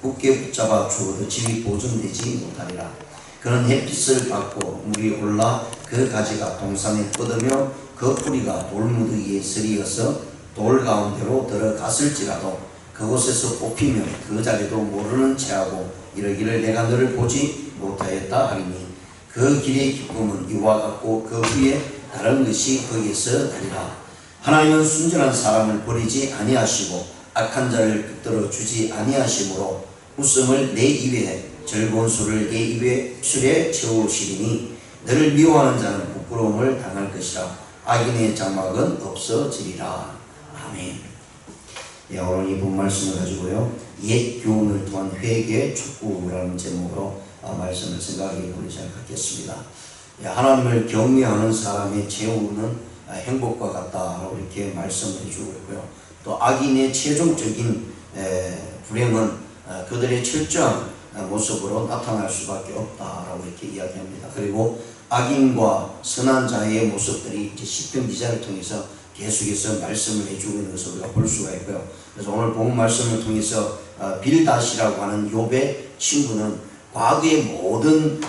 굳게 붙잡아 주어도 집이 보존되지 못하리라. 그는 햇빛을 받고 물이 올라 그 가지가 동산에 뻗으며 그 뿌리가 돌무더기에 쓰리어서 돌 가운데로 들어갔을지라도 그곳에서 뽑히며 그 자리도 모르는 체하고 이르기를 내가 너를 보지 못하였다 하리니 그 길의 기쁨은 이와 같고 그 후에 다른 것이 거기에서 나리라. 하나님은 순전한 사람을 버리지 아니하시고 악한 자를 붙들어 주지 아니하시므로 웃음을 내 입에 즐거운 술을 내 입에 술에 채우시리니 너를 미워하는 자는 부끄러움을 당할 것이라. 악인의 장막은 없어지리라. 아멘. 예, 오늘 이 본 말씀을 가지고요, 옛 교훈을 통한 회개 촉구라는 제목으로 말씀을 생각해 보기 시작하겠습니다. 예, 하나님을 경외하는 사람의 최후는 행복과 같다라고 이렇게 말씀을 해주고 있고요. 또 악인의 최종적인 불행은 그들의 철저한 모습으로 나타날 수밖에 없다라고 이렇게 이야기합니다. 그리고 악인과 선한 자의 모습들이 이제 시편 기자를 통해서 계속해서 말씀을 해주고 있는 것을 우리가 볼 수가 있고요. 그래서 오늘 본 말씀을 통해서 빌닷이라고 하는 욥의 친구는 과거의 모든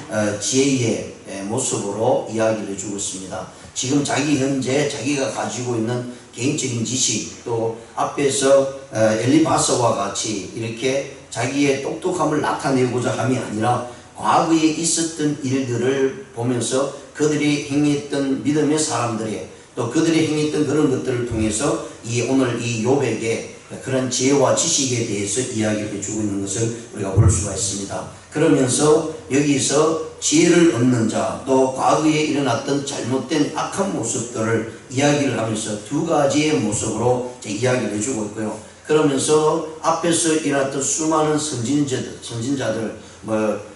지혜의 모습으로 이야기를 해주고 있습니다. 지금 자기 현재 자기가 가지고 있는 개인적인 지식, 또 앞에서 엘리바스와 같이 이렇게 자기의 똑똑함을 나타내고자 함이 아니라 과거에 있었던 일들을 보면서 그들이 행했던 믿음의 사람들의 또 그들이 행했던 그런 것들을 통해서 오늘 이 욥에게 그런 지혜와 지식에 대해서 이야기를 해주고 있는 것을 우리가 볼 수가 있습니다. 그러면서 여기서 지혜를 얻는 자, 또 과거에 일어났던 잘못된 악한 모습들을 이야기를 하면서 두 가지의 모습으로 이야기를 해주고 있고요. 그러면서 앞에서 일어났던 수많은 선진자들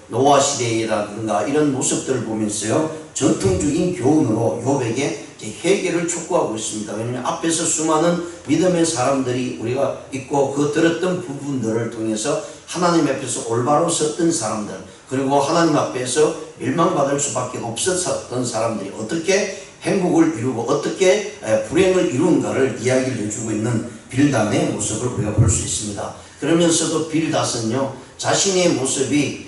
노아 시대라든가 이런 모습들을 보면서요, 전통적인 교훈으로 욥에게 회개를 촉구하고 있습니다. 왜냐하면 앞에서 수많은 믿음의 사람들이 우리가 있고 그 들었던 부분들을 통해서 하나님 앞에서 올바로 섰던 사람들, 그리고 하나님 앞에서 멸망받을 수밖에 없었던 사람들이 어떻게 행복을 이루고 어떻게 불행을 이룬가를 이야기를 해주고 있는 빌닷의 모습을 우리가 볼 수 있습니다. 그러면서도 빌닷은요, 자신의 모습이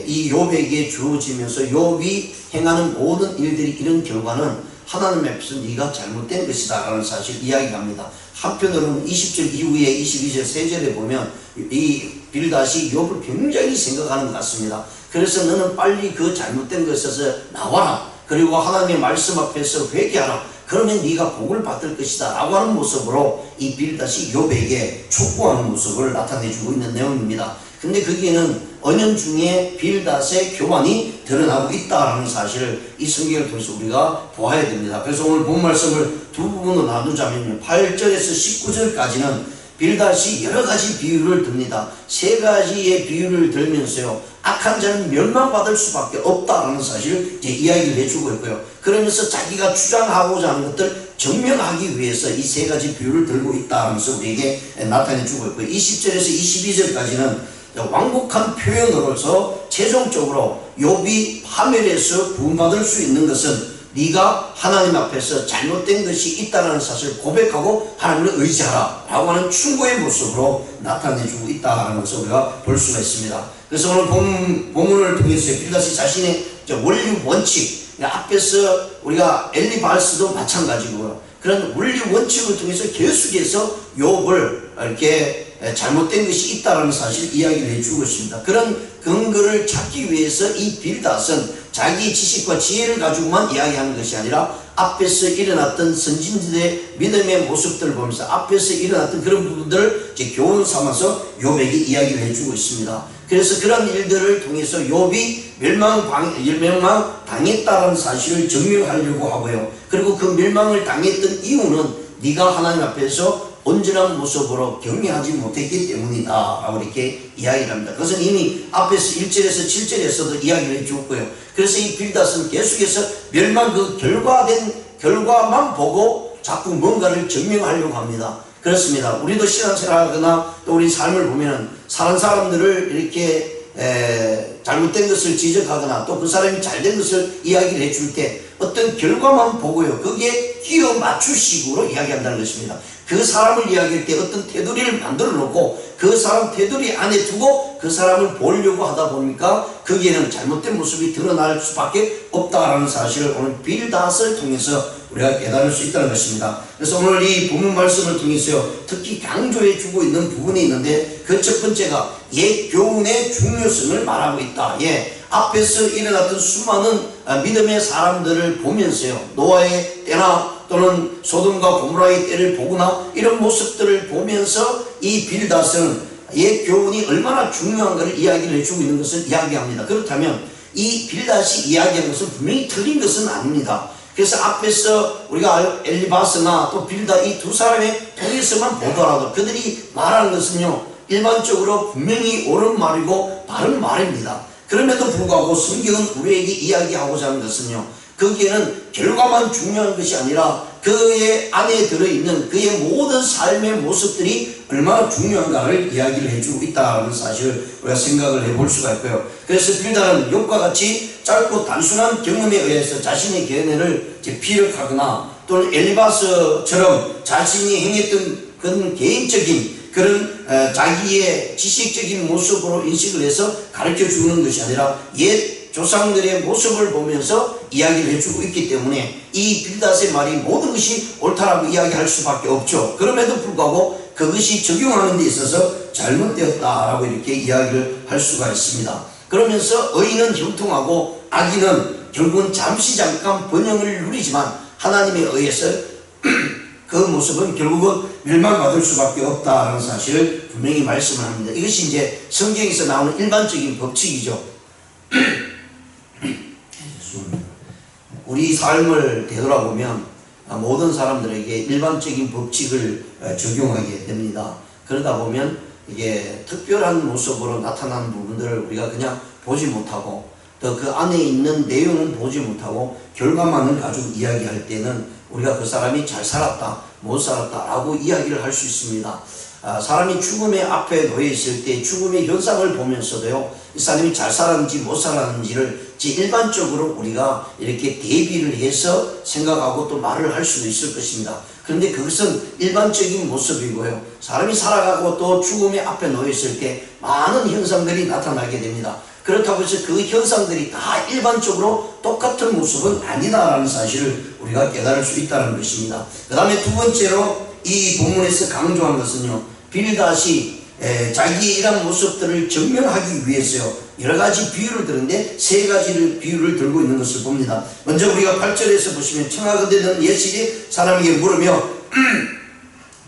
이 욥에게 주어지면서 욥이 행하는 모든 일들이 이런 결과는 하나님 앞에서 네가 잘못된 것이다 라는 사실을 이야기합니다. 한편으로는 20절 이후에 22절 3절에 보면 이 빌닷이 욥을 굉장히 생각하는 것 같습니다. 그래서 너는 빨리 그 잘못된 것에서 나와라, 그리고 하나님의 말씀 앞에서 회개하라, 그러면 네가 복을 받을 것이다 라고 하는 모습으로 이 빌닷이 욥에게 촉구하는 모습을 나타내주고 있는 내용입니다. 근데 거기에는 은연중에 빌닷의 교만이 드러나고 있다는 사실을 이 성경을 통해서 우리가 보아야 됩니다. 그래서 오늘 본 말씀을 두 부분으로 나누자면 8절에서 19절까지는 빌닷이 여러 가지 비유를 듭니다. 세 가지의 비유를 들면서요, 악한 자는 멸망받을 수밖에 없다는 사실을 이야기를 해주고 있고요. 그러면서 자기가 주장하고자 하는 것들 증명하기 위해서 이 세 가지 비유를 들고 있다면서 우리에게 나타내주고 있고요. 20절에서 22절까지는 완곡한 표현으로서 최종적으로 욥이 파멸해서 구원받을 수 있는 것은 네가 하나님 앞에서 잘못된 것이 있다는 사실을 고백하고 하나님을 의지하라 라고 하는 충고의 모습으로 나타내주고 있다는 것을 우리가 볼 수가 있습니다. 그래서 오늘 본문을 통해서 빌닷이 자신의 원리 원칙, 앞에서 우리가 엘리바스도 마찬가지고요, 그런 원리 원칙을 통해서 계속해서 욥을 이렇게 잘못된 것이 있다는 사실을 이야기를 해주고 있습니다. 그런 근거를 찾기 위해서 이 빌닷은 자기 지식과 지혜를 가지고만 이야기하는 것이 아니라 앞에서 일어났던 선진들의 믿음의 모습들을 보면서 앞에서 일어났던 그런 부분들을 교훈 삼아서 욥에게 이야기를 해주고 있습니다. 그래서 그런 일들을 통해서 욥이 멸망당했다는 사실을 증명하려고 하고요, 그리고 그 멸망을 당했던 이유는 네가 하나님 앞에서 온전한 모습으로 경외하지 못했기 때문이다 라고 이렇게 이야기를 합니다. 그것은 이미 앞에서 1절에서 7절에서도 이야기를 해주었고요. 그래서 이 빌닷은 계속해서 멸망 그 결과만 보고 자꾸 뭔가를 증명하려고 합니다. 그렇습니다. 우리도 신앙생활하거나 또 우리 삶을 보면 사는 사람들을 이렇게 잘못된 것을 지적하거나 또 그 사람이 잘된 것을 이야기를 해줄 때 어떤 결과만 보고요, 거기에 끼워 맞추식으로 이야기한다는 것입니다. 그 사람을 이야기할 때 어떤 테두리를 만들어 놓고 그 사람 테두리 안에 두고 그 사람을 보려고 하다 보니까 거기에는 잘못된 모습이 드러날 수밖에 없다라는 사실을 오늘 빌닷을 통해서 우리가 깨달을 수 있다는 것입니다. 그래서 오늘 이 본문 말씀을 통해서 특히 강조해 주고 있는 부분이 있는데, 그 첫 번째가 옛 교훈의 중요성을 말하고 있다. 앞에서 일어났던 수많은 믿음의 사람들을 보면서요, 노아의 때나 또는 소돔과 고모라의 때를 보거나 이런 모습들을 보면서 이 빌닷은 옛 교훈이 얼마나 중요한가를 이야기를 해주고 있는 것을 이야기합니다. 그렇다면 이 빌닷이 이야기한 것은 분명히 틀린 것은 아닙니다. 그래서 앞에서 우리가 엘리바스나 또 빌닷 이 두 사람의 통해서만 보더라도 그들이 말하는 것은요, 일반적으로 분명히 옳은 말이고 바른 말입니다. 그럼에도 불구하고 성경은 우리에게 이야기하고자 하는 것은요, 거기에는 결과만 중요한 것이 아니라 그의 안에 들어있는 그의 모든 삶의 모습들이 얼마나 중요한가를 이야기를 해주고 있다는 사실을 우리가 생각을 해볼 수가 있고요. 그래서 빌닷은 욥과 같이 짧고 단순한 경험에 의해서 자신의 견해를 피력하거나 또는 엘리바스처럼 자신이 행했던 그런 개인적인 그런 자기의 지식적인 모습으로 인식을 해서 가르쳐 주는 것이 아니라 옛 조상들의 모습을 보면서 이야기를 해주고 있기 때문에 이 빌닷의 말이 모든 것이 옳다라고 이야기할 수밖에 없죠. 그럼에도 불구하고 그것이 적용하는 데 있어서 잘못되었다라고 이렇게 이야기를 할 수가 있습니다. 그러면서 의인은 형통하고 악인은 결국은 잠깐 번영을 누리지만 하나님에 의해서 그 모습은 결국은 멸망받을 수밖에 없다는 사실을 분명히 말씀을 합니다. 이것이 이제 성경에서 나오는 일반적인 법칙이죠. 우리 삶을 되돌아보면 모든 사람들에게 일반적인 법칙을 적용하게 됩니다. 그러다 보면 이게 특별한 모습으로 나타나는 부분들을 우리가 그냥 보지 못하고 또 그 안에 있는 내용은 보지 못하고 결과만을 가지고 이야기할 때는 우리가 그 사람이 잘 살았다, 못 살았다 라고 이야기를 할 수 있습니다. 사람이 죽음의 앞에 놓여 있을 때 죽음의 현상을 보면서도요, 이 사람이 잘 살았는지 못 살았는지를 일반적으로 우리가 이렇게 대비를 해서 생각하고 또 말을 할 수도 있을 것입니다. 그런데 그것은 일반적인 모습이고요, 사람이 살아가고 또 죽음의 앞에 놓여 있을 때 많은 현상들이 나타나게 됩니다. 그렇다고 해서 그 현상들이 다 일반적으로 똑같은 모습은 아니다라는 사실을 우리가 깨달을 수 있다는 것입니다. 그 다음에 두 번째로 이 본문에서 강조한 것은요, 빌닷이 자기의 이런 모습들을 증명하기 위해서요, 여러 가지 비유를 드는데 세 가지를 비유를 들고 있는 것을 봅니다. 먼저 우리가 8절에서 보시면 청하건대는 옛시대 사람에게 물으며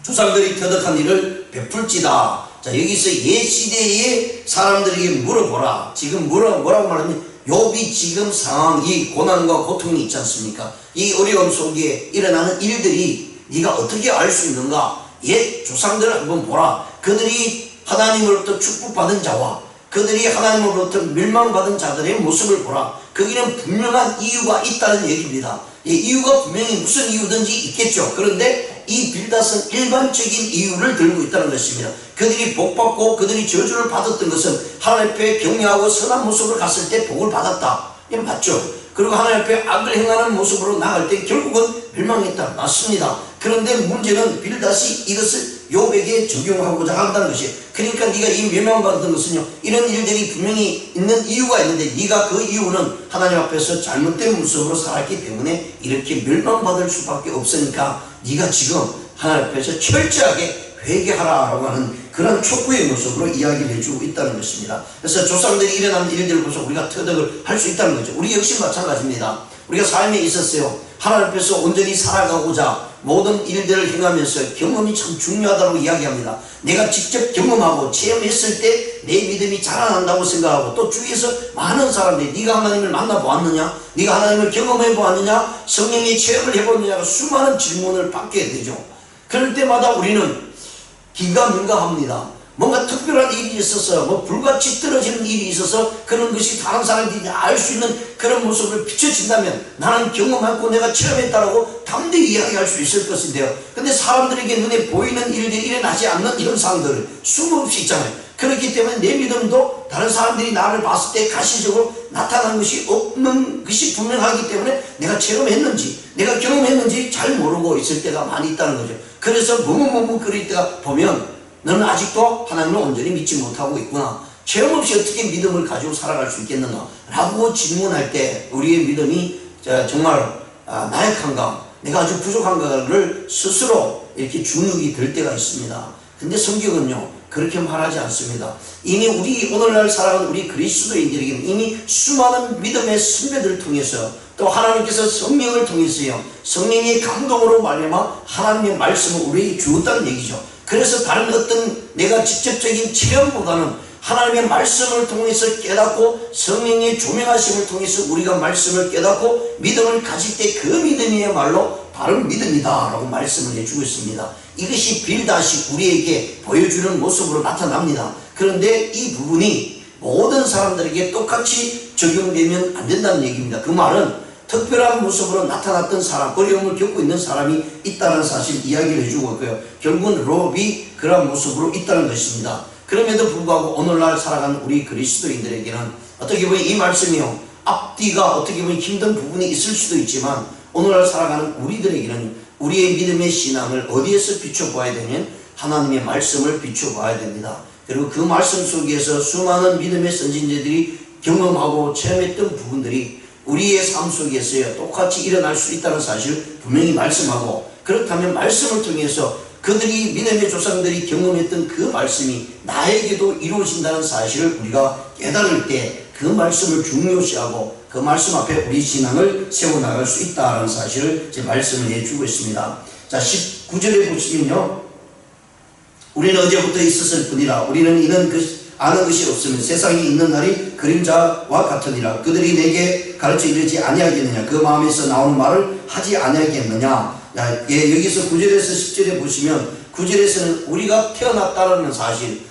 조상들이 터득한 일을 베풀지다. 자, 여기서 옛시대의 사람들에게 물어보라. 지금 뭐라고 말하면 욥이 지금 상황이 고난과 고통이 있지 않습니까? 이 어려움 속에 일어나는 일들이 네가 어떻게 알 수 있는가? 옛 조상들을 한번 보라. 그들이 하나님으로부터 축복받은 자와 그들이 하나님으로부터 멸망받은 자들의 모습을 보라. 거기는 분명한 이유가 있다는 얘기입니다. 이유가 분명히 무슨 이유든지 있겠죠. 그런데 이 빌닷은 일반적인 이유를 들고 있다는 것입니다. 그들이 복받고 그들이 저주를 받았던 것은 하나님 앞에 경외하고 선한 모습으로 갔을 때 복을 받았다. 이건 맞죠. 그리고 하나님 앞에 악을 행하는 모습으로 나갈 때 결국은 멸망했다. 맞습니다. 그런데 문제는 빌닷이 이것을 욥에게 적용하고자 한다는 것이에요. 그러니까 네가 이 멸망받은 것은요, 이런 일들이 분명히 있는 이유가 있는데 네가 그 이유는 하나님 앞에서 잘못된 모습으로 살았기 때문에 이렇게 멸망받을 수밖에 없으니까 네가 지금 하나님 앞에서 철저하게 회개하라라고 하는 그런 촉구의 모습으로 이야기를 해주고 있다는 것입니다. 그래서 조상들이 일어난 일들을 보면서 우리가 터득을 할 수 있다는 거죠. 우리 역시 마찬가지입니다. 우리가 삶에 있었어요, 하나님 앞에서 온전히 살아가고자 모든 일들을 행하면서 경험이 참 중요하다고 이야기합니다. 내가 직접 경험하고 체험했을 때 내 믿음이 자라난다고 생각하고, 또 주위에서 많은 사람들이 네가 하나님을 만나보았느냐, 네가 하나님을 경험해보았느냐, 성령의 체험을 해보느냐가 수많은 질문을 받게 되죠. 그럴 때마다 우리는 긴가민가합니다. 뭔가 특별한 일이 있어서 불같이 떨어지는 일이 있어서 그런 것이 다른 사람들이 알 수 있는 그런 모습을 비춰진다면 나는 경험하고 내가 체험했다라고 담대히 이야기할 수 있을 것인데요, 근데 사람들에게 눈에 보이는 일들이 일어나지 않는 현상들 수없이 있잖아요. 그렇기 때문에 내 믿음도 다른 사람들이 나를 봤을 때 가시적으로 나타나는 것이 없는 것이 분명하기 때문에 내가 체험했는지 내가 경험했는지 잘 모르고 있을 때가 많이 있다는 거죠. 그래서 머뭇머뭇거릴 때가 보면 너는 아직도 하나님을 온전히 믿지 못하고 있구나. 체험 없이 어떻게 믿음을 가지고 살아갈 수 있겠는가 라고 질문할 때 우리의 믿음이 정말 나약한가, 내가 아주 부족한가를 스스로 이렇게 주눅이 들 때가 있습니다. 근데 성경은요 그렇게 말하지 않습니다. 이미 우리 오늘날 살아가는 우리 그리스도인들에게는 이미 수많은 믿음의 선배들을 통해서 또 하나님께서 성령을 통해서요 성령의 감동으로 말미암아 하나님의 말씀을 우리에게 주었다는 얘기죠. 그래서 다른 어떤 내가 직접적인 체험보다는 하나님의 말씀을 통해서 깨닫고 성령의 조명하심을 통해서 우리가 말씀을 깨닫고 믿음을 가질 때 그 믿음이야말로 바른 믿음이다 라고 말씀을 해주고 있습니다. 이것이 빌다시 우리에게 보여주는 모습으로 나타납니다. 그런데 이 부분이 모든 사람들에게 똑같이 적용되면 안 된다는 얘기입니다. 그 말은 특별한 모습으로 나타났던 사람, 어려움을 겪고 있는 사람이 있다는 사실 이야기를 해주고 있고요. 결국은 롭이 그런 모습으로 있다는 것입니다. 그럼에도 불구하고 오늘날 살아가는 우리 그리스도인들에게는 어떻게 보면 이 말씀이요 앞뒤가 어떻게 보면 힘든 부분이 있을 수도 있지만 오늘날 살아가는 우리들에게는 우리의 믿음의 신앙을 어디에서 비춰봐야 되냐면 하나님의 말씀을 비춰봐야 됩니다. 그리고 그 말씀 속에서 수많은 믿음의 선진자들이 경험하고 체험했던 부분들이 우리의 삶 속에서요 똑같이 일어날 수 있다는 사실을 분명히 말씀하고, 그렇다면 말씀을 통해서 그들이 믿음의 조상들이 경험했던 그 말씀이 나에게도 이루어진다는 사실을 우리가 깨달을 때 그 말씀을 중요시하고 그 말씀 앞에 우리 신앙을 세워나갈 수 있다는 사실을 제 말씀을 해주고 있습니다. 자 19절에 보시면요 우리는 어제부터 있었을 뿐이라 우리는 이는 아는 것이 없으면 세상에 있는 날이 그림자와 같으니라. 그들이 내게 가르쳐 이르지 아니하겠느냐, 그 마음에서 나오는 말을 하지 아니하겠느냐. 여기서 9절에서 10절에 보시면 9절에서는 우리가 태어났다는 사실,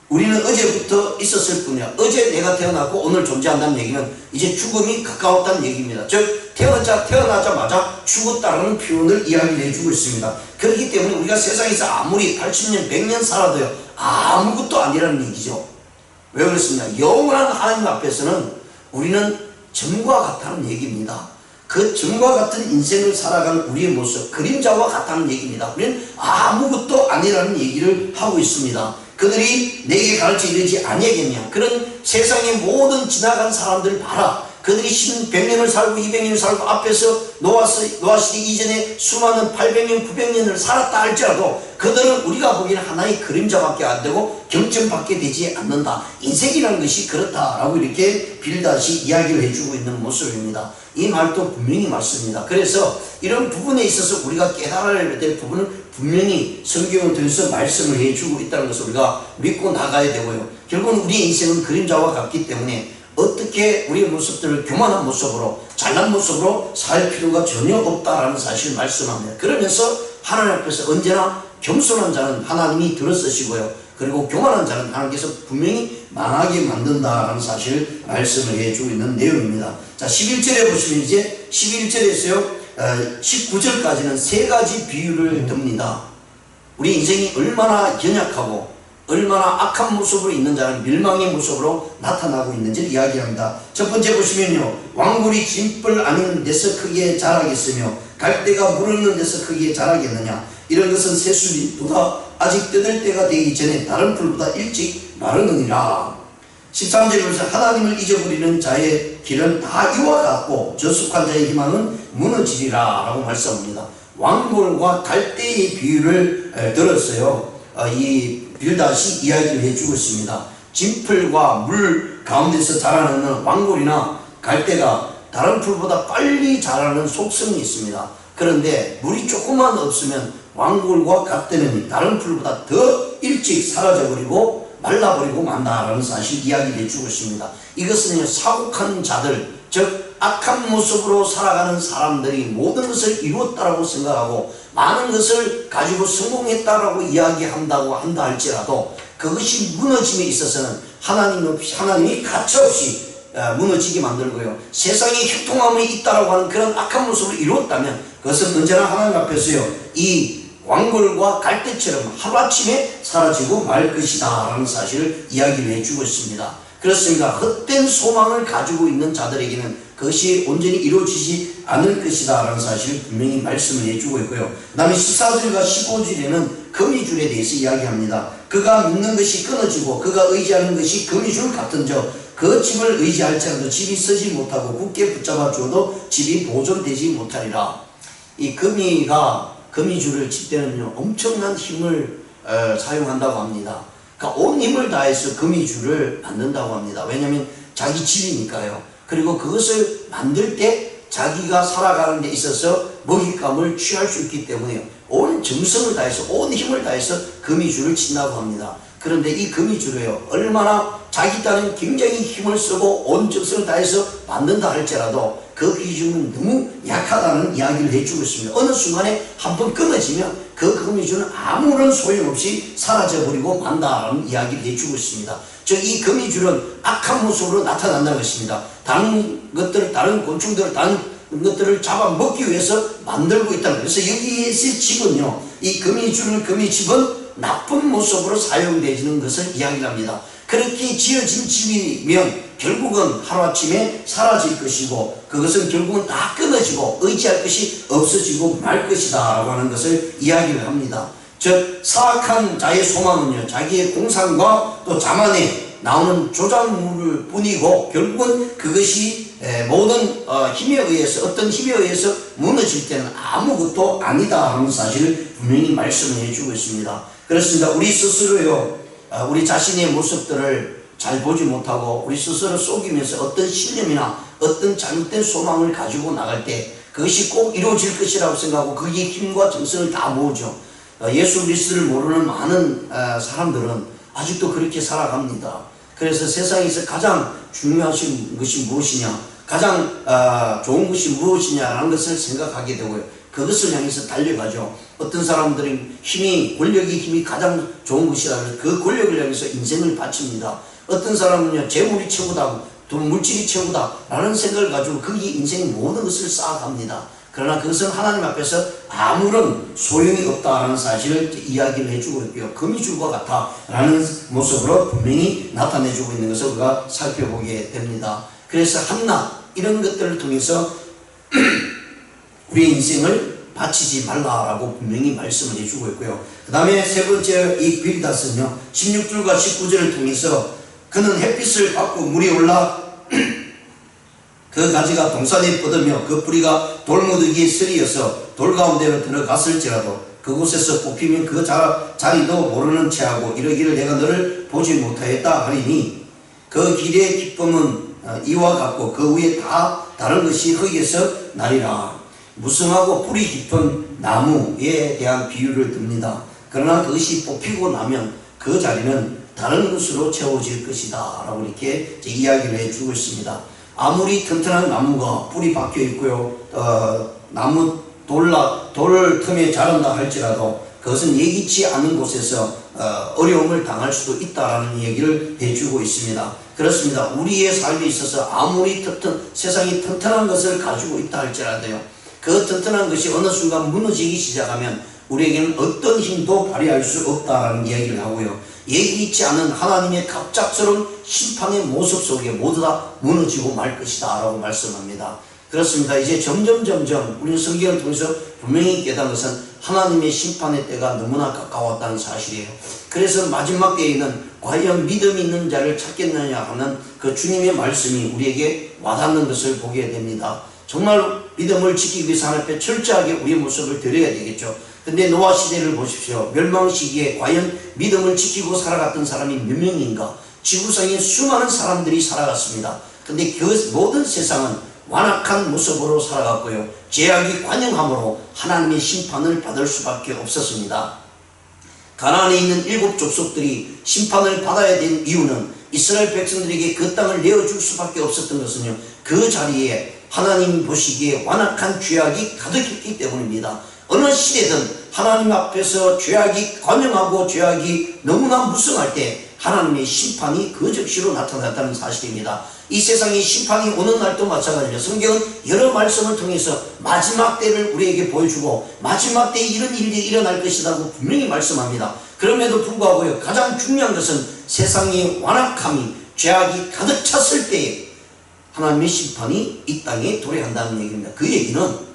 우리는 어제부터 있었을 뿐이야. 어제 내가 태어났고 오늘 존재한다는 얘기는 이제 죽음이 가까웠다는 얘기입니다. 즉 태어나자마자 죽었다는 표현을 이야기를 해주고 있습니다. 그렇기 때문에 우리가 세상에서 아무리 80년 100년 살아도요 아무것도 아니라는 얘기죠. 왜 그렇습니까? 영원한 하나님 앞에서는 우리는 점과 같다는 얘기입니다. 그 점과 같은 인생을 살아가는 우리의 모습, 그림자와 같다는 얘기입니다. 우리는 아무것도 아니라는 얘기를 하고 있습니다. 그들이 내게 가르쳐 이르지 아니하겠냐. 그런 세상의 모든 지나간 사람들을 봐라. 그들이 100년을 살고 200년을 살고 앞에서 노아시대 이전에 수많은 800년 900년을 살았다 할지라도 그들은 우리가 보기에는 하나의 그림자밖에 안 되고 경점밖에 되지 않는다. 인생이라는 것이 그렇다라고 이렇게 빌다시 이야기를 해주고 있는 모습입니다. 이 말도 분명히 맞습니다. 그래서 이런 부분에 있어서 우리가 깨달아야 될 부분은 분명히 성경을 통해서 말씀을 해주고 있다는 것을 우리가 믿고 나가야 되고요. 결국은 우리 인생은 그림자와 같기 때문에 어떻게 우리의 모습들을 교만한 모습으로 잘난 모습으로 살 필요가 전혀 없다라는 사실을 말씀합니다. 그러면서 하나님 앞에서 언제나 겸손한 자는 하나님이 들어쓰시고요, 그리고 교만한 자는 하나님께서 분명히 망하게 만든다라는 사실을 말씀을 해주고 있는 내용입니다. 자 11절에 보시면 이제 11절에서요 19절까지는 세 가지 비유를 듭니다. 우리 인생이 얼마나 연약하고 얼마나 악한 모습으로 있는 자는 멸망의 모습으로 나타나고 있는지를 이야기합니다. 첫 번째 보시면요, 왕굴이 진뿔 아닌 데서 크게 자라겠으며 갈대가 물 없는 데서 크게 자라겠느냐. 이런 것은 새순이보다 아직 뜯을 때가 되기 전에 다른 풀보다 일찍 마르느니라. 13절에 보시면 하나님을 잊어버리는 자의 길은 다 이와 같고 저속한 자의 희망은 무너지리라 라고 말씀합니다. 왕골과 갈대의 비유를 들었어요. 이 빌다시 이야기를 해주고 있습니다. 진풀과 물 가운데서 자라는 왕골이나 갈대가 다른 풀보다 빨리 자라는 속성이 있습니다. 그런데 물이 조금만 없으면 왕골과 갈대는 다른 풀보다 더 일찍 사라져버리고 말라버리고 만다라는 사실 이야기를 해주고 있습니다. 이것은 사곡한 자들, 즉 악한 모습으로 살아가는 사람들이 모든 것을 이루었다라고 생각하고 많은 것을 가지고 성공했다라고 이야기한다고 한다 할지라도 그것이 무너짐에 있어서는 하나님이 가차없이 무너지게 만들고요, 세상에 형통함이 있다라고 하는 그런 악한 모습을 이루었다면 그것은 언제나 하나님 앞에서요 이 왕골과 갈대처럼 하루아침에 사라지고 말 것이다 라는 사실을 이야기를 해주고 있습니다. 그렇습니다. 헛된 소망을 가지고 있는 자들에게는 그것이 온전히 이루어지지 않을 것이다 라는 사실을 분명히 말씀을 해주고 있고요. 그 다음에 14절과 15절에는 거미줄에 대해서 이야기합니다. 그가 믿는 것이 끊어지고 그가 의지하는 것이 거미줄 같은저 그 집을 의지할지라도 집이 서지 못하고 굳게 붙잡아 주어도 집이 보존되지 못하리라. 이 거미줄을 칠 때는요 엄청난 힘을 사용한다고 합니다. 그러니까 온 힘을 다해서 거미줄을 만든다고 합니다. 왜냐하면 자기 집이니까요. 그리고 그것을 만들 때 자기가 살아가는 데 있어서 먹잇감을 취할 수 있기 때문에 온 정성을 다해서 온 힘을 다해서 거미줄을 친다고 합니다. 그런데 이 거미줄을요 얼마나 자기 딴은 굉장히 힘을 쓰고 온 정성을 다해서 만든다 할지라도 그 거미줄은 너무 약하다는 이야기를 해주고 있습니다. 어느 순간에 한번 끊어지면 그 거미줄은 아무런 소용없이 사라져버리고 만다라는 이야기를 해주고 있습니다. 즉 이 거미줄은 악한 모습으로 나타난다는 것입니다. 다른 곤충들, 다른 것들을 잡아먹기 위해서 만들고 있다는 거예요. 그래서 여기에서 집은요, 이 거미집은 나쁜 모습으로 사용되는 것을 이야기합니다. 그렇게 지어진 집이면 결국은 하루아침에 사라질 것이고 그것은 결국은 다 끊어지고 의지할 것이 없어지고 말 것이다 라고 하는 것을 이야기를 합니다. 즉 사악한 자의 소망은요 자기의 공상과 또 자만에 나오는 조작물을 뿐이고 결국은 그것이 모든 힘에 의해서 어떤 힘에 의해서 무너질 때는 아무것도 아니다 하는 사실을 분명히 말씀을 해주고 있습니다. 그렇습니다. 우리 스스로요 우리 자신의 모습들을 잘 보지 못하고 우리 스스로 속이면서 어떤 신념이나 어떤 잘못된 소망을 가지고 나갈 때 그것이 꼭 이루어질 것이라고 생각하고 거기에 힘과 정성을 다 모으죠. 예수 그리스도를 모르는 많은 사람들은 아직도 그렇게 살아갑니다. 그래서 세상에서 가장 중요하신 것이 무엇이냐, 가장 좋은 것이 무엇이냐라는 것을 생각하게 되고요. 그것을 향해서 달려가죠. 어떤 사람들은 권력의 힘이 가장 좋은 것이라면 그 권력을 향해서 인생을 바칩니다. 어떤 사람은요, 재물이 최고다, 돈 물질이 최고다 라는 생각을 가지고 거기 인생의 모든 것을 쌓아갑니다. 그러나 그것은 하나님 앞에서 아무런 소용이 없다라는 사실을 이야기를 해주고 있고요. 거미줄과 같다 라는 모습으로 분명히 나타내주고 있는 것을 우리가 살펴보게 됩니다. 그래서 한낱 이런 것들을 통해서 우리의 인생을 바치지 말라라고 분명히 말씀을 해주고 있고요. 그 다음에 세 번째 이 빌닷은요 16절과 19절을 통해서 그는 햇빛을 받고 물이 올라 그 가지가 동산에 뻗으며 그 뿌리가 돌무더기에 서리어서 돌 가운데로 들어갔을지라도 그곳에서 뽑히면 그 자리도 모르는 체하고 이러기를 내가 너를 보지 못하였다 하리니 그 길의 기쁨은 이와 같고 그 위에 다 다른 것이 흙에서 나리라. 무성하고 뿌리 깊은 나무에 대한 비유를 듭니다. 그러나 그것이 뽑히고 나면 그 자리는 다른 것으로 채워질 것이다 라고 이렇게 이야기를 해주고 있습니다. 아무리 튼튼한 나무가 뿌리 박혀 있고요 나무 돌 틈에 자란다 할지라도 그것은 예기치 않은 곳에서 어려움을 당할 수도 있다라는 얘기를 해주고 있습니다. 그렇습니다. 우리의 삶에 있어서 아무리 세상이 튼튼한 것을 가지고 있다 할지라도요 그 튼튼한 것이 어느 순간 무너지기 시작하면 우리에게는 어떤 힘도 발휘할 수 없다라는 이야기를 하고요. 예기치 않은 하나님의 갑작스러운 심판의 모습 속에 모두 다 무너지고 말 것이다 라고 말씀합니다. 그렇습니다. 이제 점점 우리는 성경을 통해서 분명히 깨달은 것은 하나님의 심판의 때가 너무나 가까웠다는 사실이에요. 그래서 마지막 때에는 과연 믿음 있는 자를 찾겠느냐 하는 그 주님의 말씀이 우리에게 와닿는 것을 보게 됩니다. 정말 믿음을 지키기 위해서 하나님 앞에 철저하게 우리의 모습을 드려야 되겠죠. 근데 노아 시대를 보십시오. 멸망 시기에 과연 믿음을 지키고 살아갔던 사람이 몇 명인가? 지구상에 수많은 사람들이 살아갔습니다. 근데 그 모든 세상은 완악한 모습으로 살아갔고요. 죄악이 관영함으로 하나님의 심판을 받을 수밖에 없었습니다. 가나안에 있는 7 족속들이 심판을 받아야 된 이유는 이스라엘 백성들에게 그 땅을 내어줄 수밖에 없었던 것은요. 그 자리에 하나님 보시기에 완악한 죄악이 가득했기 때문입니다. 어느 시대든 하나님 앞에서 죄악이 관영하고 죄악이 너무나 무성할 때 하나님의 심판이 그 즉시로 나타났다는 사실입니다. 이 세상의 심판이 오는 날도 마찬가지입니다. 성경은 여러 말씀을 통해서 마지막 때를 우리에게 보여주고 마지막 때에 이런 일이 일어날 것이라고 분명히 말씀합니다. 그럼에도 불구하고 가장 중요한 것은 세상의 완악함이 죄악이 가득 찼을 때에 하나님의 심판이 이 땅에 도래한다는 얘기입니다. 그 얘기는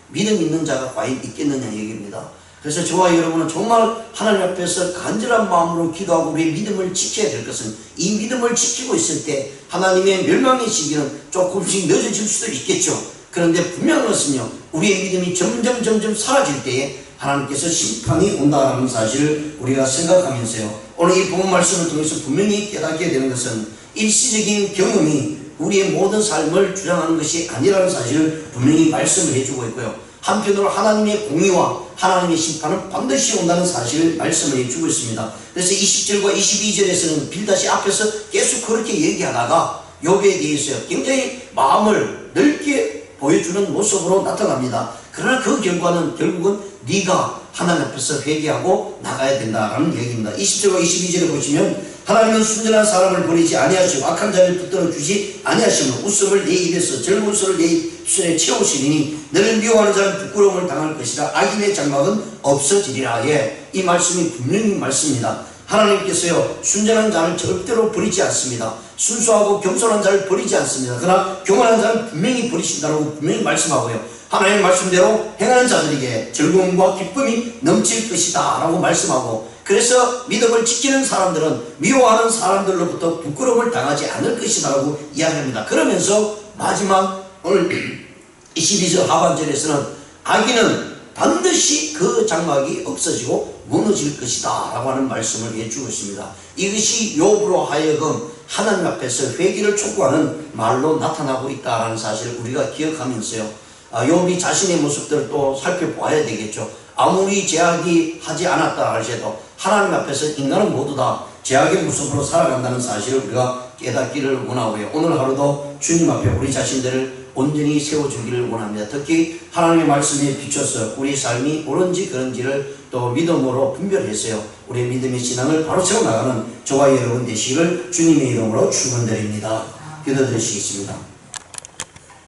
믿음 있는 자가 과연 있겠느냐 얘기입니다. 그래서 저와 여러분은 정말 하나님 앞에서 간절한 마음으로 기도하고 우리의 믿음을 지켜야 될 것은, 이 믿음을 지키고 있을 때 하나님의 멸망의 시기는 조금씩 늦어질 수도 있겠죠. 그런데 분명한 것은요, 우리의 믿음이 점점 사라질 때에 하나님께서 심판이 온다라는 사실을 우리가 생각하면서요, 오늘 이 본문 말씀을 통해서 분명히 깨닫게 되는 것은 일시적인 경험이 우리의 모든 삶을 주장하는 것이 아니라는 사실을 분명히 말씀을 해주고 있고요, 한편으로 하나님의 공의와 하나님의 심판은 반드시 온다는 사실을 말씀을 해주고 있습니다. 그래서 20절과 22절에서는 빌닷이 앞에서 계속 그렇게 얘기하다가 욥에 대해서 굉장히 마음을 넓게 보여주는 모습으로 나타납니다. 그러나 그 결과는 결국은 네가 하나님 앞에서 회개하고 나가야 된다라는 얘기입니다. 20절과 22절에 보시면 하나님은 순전한 사람을 버리지 아니하시고 악한 자를 붙들어 주지 아니하시며 웃음을 내 입에서 즐거운 소를 내 입술에 채우시리니 너를 미워하는 자는 부끄러움을 당할 것이라 악인의 장막은 없어지리라. 예, 이 말씀이 분명히 말씀입니다. 하나님께서요, 순전한 자를 절대로 버리지 않습니다. 순수하고 겸손한 자를 버리지 않습니다. 그러나 교만한 자는 분명히 버리신다고 분명히 말씀하고요, 하나님의 말씀대로 행하는 자들에게 즐거움과 기쁨이 넘칠 것이다 라고 말씀하고, 그래서 믿음을 지키는 사람들은 미워하는 사람들로부터 부끄러움을 당하지 않을 것이다 라고 이야기합니다. 그러면서 마지막 오늘 22절 하반절에서는 악인은 반드시 그 장막이 없어지고 무너질 것이다 라고 하는 말씀을 해주고 있습니다. 이것이 욥으로 하여금 하나님 앞에서 회개를 촉구하는 말로 나타나고 있다는 사실을 우리가 기억하면서요, 욥이 자신의 모습들을 또 살펴보아야 되겠죠. 아무리 죄악이 하지 않았다 할지라도 하나님 앞에서 인간은 모두 다 죄악의 모습으로 살아간다는 사실을 우리가 깨닫기를 원하고요, 오늘 하루도 주님 앞에 우리 자신들을 온전히 세워주기를 원합니다. 특히 하나님의 말씀에 비춰서 우리 삶이 옳은지 그런지를 또 믿음으로 분별해서요, 우리의 믿음의 신앙을 바로 세워나가는 저와 여러분 되시기를 주님의 이름으로 축원드립니다. 기도드리시겠습니다.